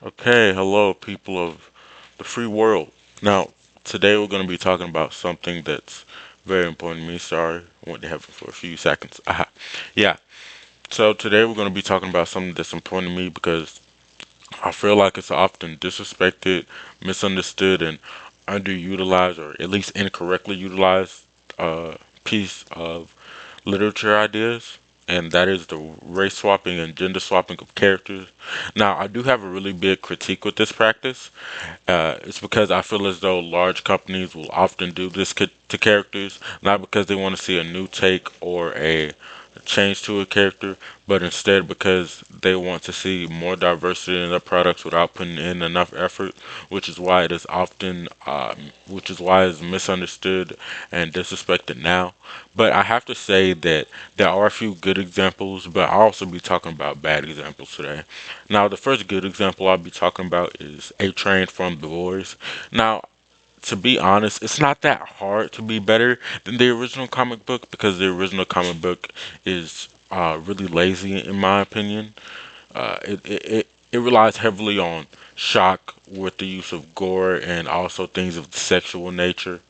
Okay, hello, people of the free world. Now, today we're going to be talking about something that's very important to me. Sorry, I went to heaven for a few seconds. Aha. Yeah, so today we're going to be talking about something that's important to me because I feel like it's often disrespected, misunderstood, and underutilized, or at least incorrectly utilized piece of literature ideas, and that is the race swapping and gender swapping of characters. Now, I do have a really big critique with this practice. It's because I feel as though large companies will often do this to characters, not because they want to see a new take or a change to a character, but instead because they want to see more diversity in their products without putting in enough effort, which is why it is often, which is why it's misunderstood and disrespected now. But I have to say that there are a few good examples, but I'll also be talking about bad examples today. Now, the first good example I'll be talking about is A Train from The Boys. Now, to be honest, it's not that hard to be better than the original comic book because the original comic book is really lazy, in my opinion. It relies heavily on shock with the use of gore and also things of the sexual nature.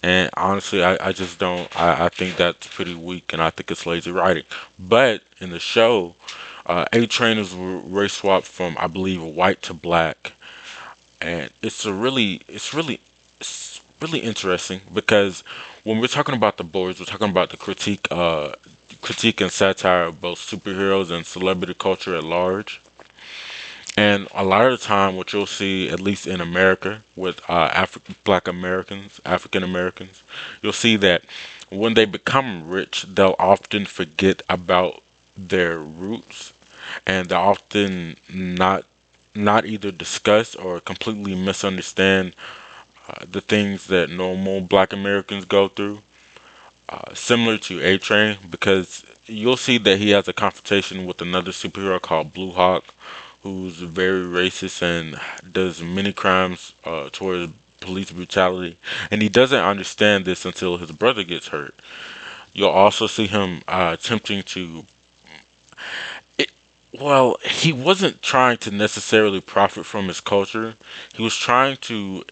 And honestly, I just don't. I think that's pretty weak, and I think it's lazy writing. But in the show, A Train is race swapped from, I believe, white to black, and it's really interesting because when we're talking about the boys, we're talking about the critique and satire of both superheroes and celebrity culture at large. And a lot of the time, what you'll see, at least in America, with Black Americans, African Americans, you'll see that when they become rich, they'll often forget about their roots, and they'll often not either discuss or completely misunderstand the things that normal Black Americans go through. Similar to A Train, because you'll see that he has a confrontation with another superhero called Blue Hawk, who's very racist and does many crimes towards police brutality, and he doesn't understand this until his brother gets hurt. You'll also see him attempting to. It, well, he wasn't trying to necessarily profit from his culture. He was trying to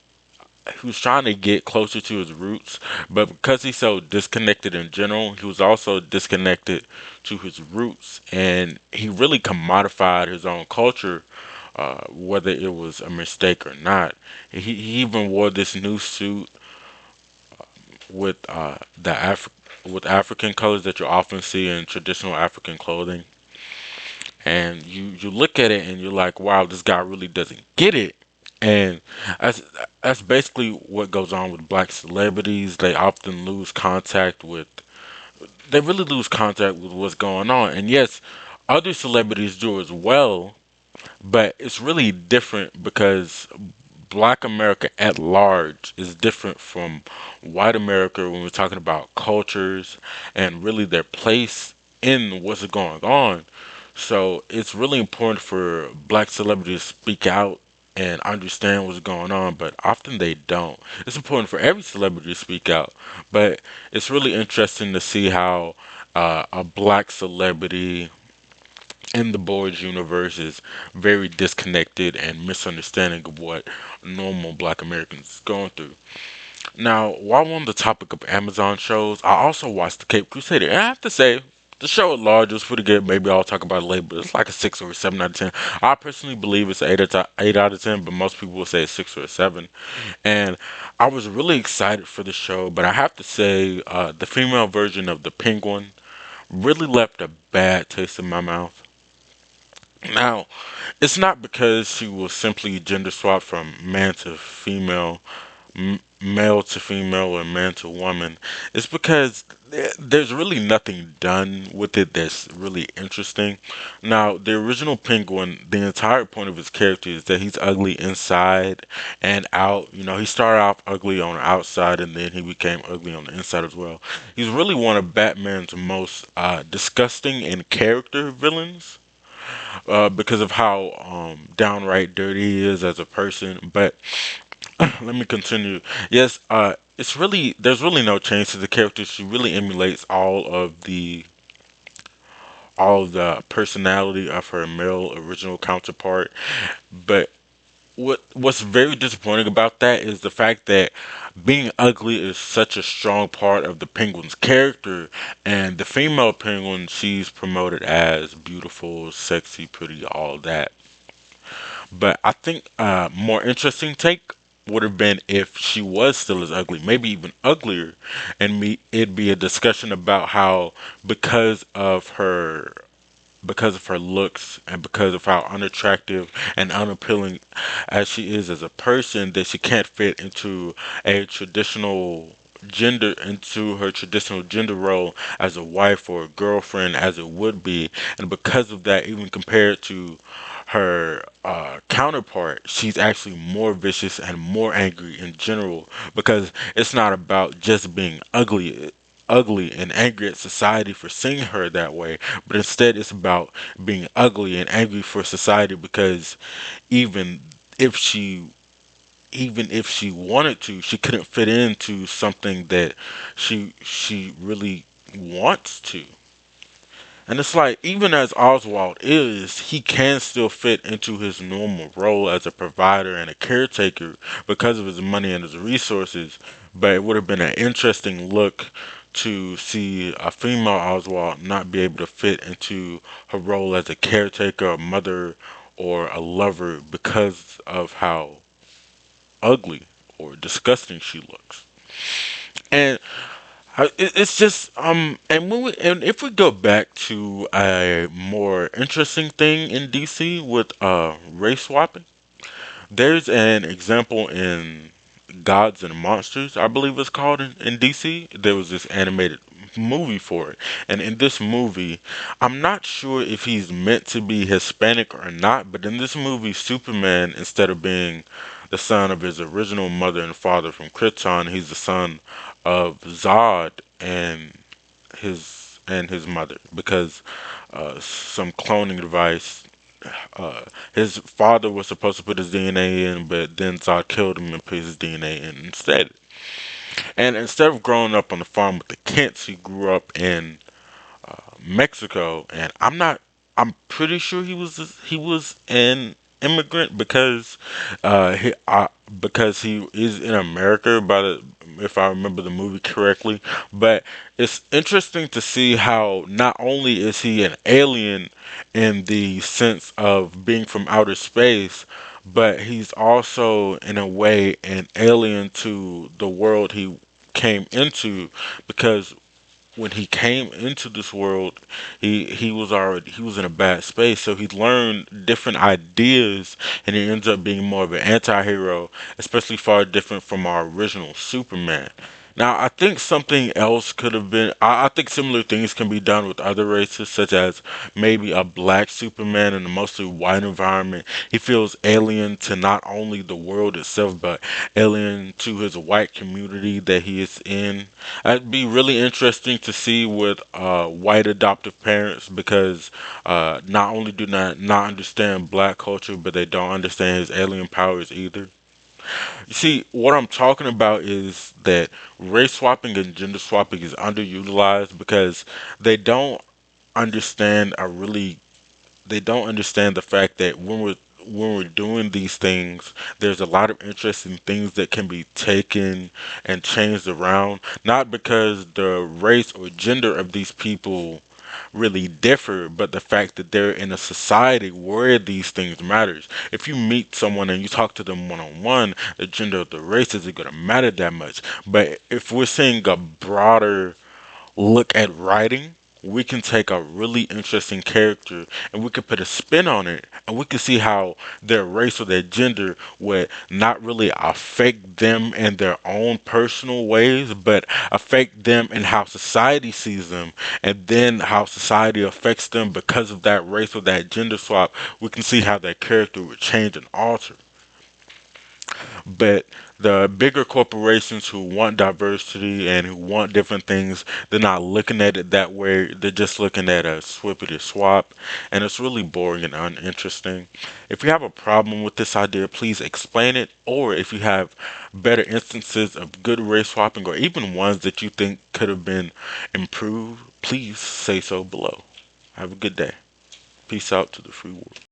he was trying to get closer to his roots, but because he's so disconnected in general, he was also disconnected to his roots, and he really commodified his own culture, whether it was a mistake or not. He even wore this new suit with with African colors that you often see in traditional African clothing, and you look at it and you're like, wow, this guy really doesn't get it. And that's that's basically what goes on with black celebrities. They often lose contact with they really lose contact with what's going on. And yes, other celebrities do as well, but it's really different because black America at large is different from white America when we're talking about cultures and really their place in what's going on. So it's really important for black celebrities to speak out and understand what's going on, but often they don't. It's important for every celebrity to speak out, but it's really interesting to see how a black celebrity in the boys universe is very disconnected and misunderstanding of what normal black Americans is going through. Now, while on the topic of Amazon shows, I also watched The Cape Crusader. And I have to say, the show at large was pretty good. Maybe I'll talk about it later, but it's like a 6 or a 7 out of 10. I personally believe it's an 8 out of 10, but most people will say it's 6 or a 7. And I was really excited for the show, but I have to say, the female version of the Penguin really left a bad taste in my mouth. Now, it's not because she was simply gender swapped from man to female, male to female, or man to woman. It's because there's really nothing done with it that's really interesting. Now, the original Penguin, the entire point of his character is that he's ugly inside and out. You know, he started off ugly on the outside and then he became ugly on the inside as well. He's really one of Batman's most disgusting and character villains because of how downright dirty he is as a person. But let me continue. Yes, it's really there's really no change to the character. She really emulates all the personality of her male original counterpart. But what's very disappointing about that is the fact that being ugly is such a strong part of the penguin's character, and the female penguin, she's promoted as beautiful, sexy, pretty, all that. But I think more interesting take would have been if she was still as ugly, maybe even uglier, and it'd be a discussion about how because of her looks and because of how unattractive and unappealing as she is as a person, that she can't fit a traditional into her traditional gender role as a wife or a girlfriend as it would be. And because of that, even compared to her counterpart, she's actually more vicious and more angry in general, because it's not about just being ugly and angry at society for seeing her that way, but instead it's about being ugly and angry for society because even if she even if she wanted to, she couldn't fit into something that she really wants to. And it's like, even as Oswald is, he can still fit into his normal role as a provider and a caretaker because of his money and his resources. But it would have been an interesting look to see a female Oswald not be able to fit into her role as a caretaker, a mother, or a lover because of how ugly or disgusting she looks. And it's just and if we go back to a more interesting thing in DC with race swapping, there's an example in Gods and Monsters, I believe it's called in DC. There was this animated movie for it. And in this movie, I'm not sure if he's meant to be Hispanic or not, but in this movie, Superman, instead of being the son of his original mother and father from Krypton, he's the son of Zod and his mother, because some cloning device, his father was supposed to put his DNA in, but then Zod killed him and put his DNA in instead. And instead of growing up on the farm with the Kents, he grew up in Mexico. And I'm pretty sure he was an immigrant because he is in America, if I remember the movie correctly. But it's interesting to see how not only is he an alien in the sense of being from outer space, but he's also in a way an alien to the world he came into, because when he came into this world, he was in a bad space. So he learned different ideas, and he ends up being more of an anti-hero, especially far different from our original Superman. Now, I think something else could have been. I think similar things can be done with other races, such as maybe a black Superman in a mostly white environment. He feels alien to not only the world itself, but alien to his white community that he is in. It'd be really interesting to see with white adoptive parents, because not only do not understand black culture, but they don't understand his alien powers either. You see, what I'm talking about is that race swapping and gender swapping is underutilized because they don't understand a really they don't understand the fact that when we're doing these things, there's a lot of interesting things that can be taken and changed around. Not because the race or gender of these people really differ, but the fact that they're in a society where these things matters. If you meet someone and you talk to them one on one, the gender of the race isn't gonna matter that much. But if we're seeing a broader look at writing, we can take a really interesting character and we could put a spin on it, and we can see how their race or their gender would not really affect them in their own personal ways, but affect them in how society sees them, and then how society affects them because of that race or that gender swap. We can see how their character would change and alter. But the bigger corporations who want diversity and who want different things, they're not looking at it that way. They're just looking at a swippity swap, and it's really boring and uninteresting. If you have a problem with this idea, please explain it. Or if you have better instances of good race swapping, or even ones that you think could have been improved, please say so below. Have a good day. Peace out to the free world.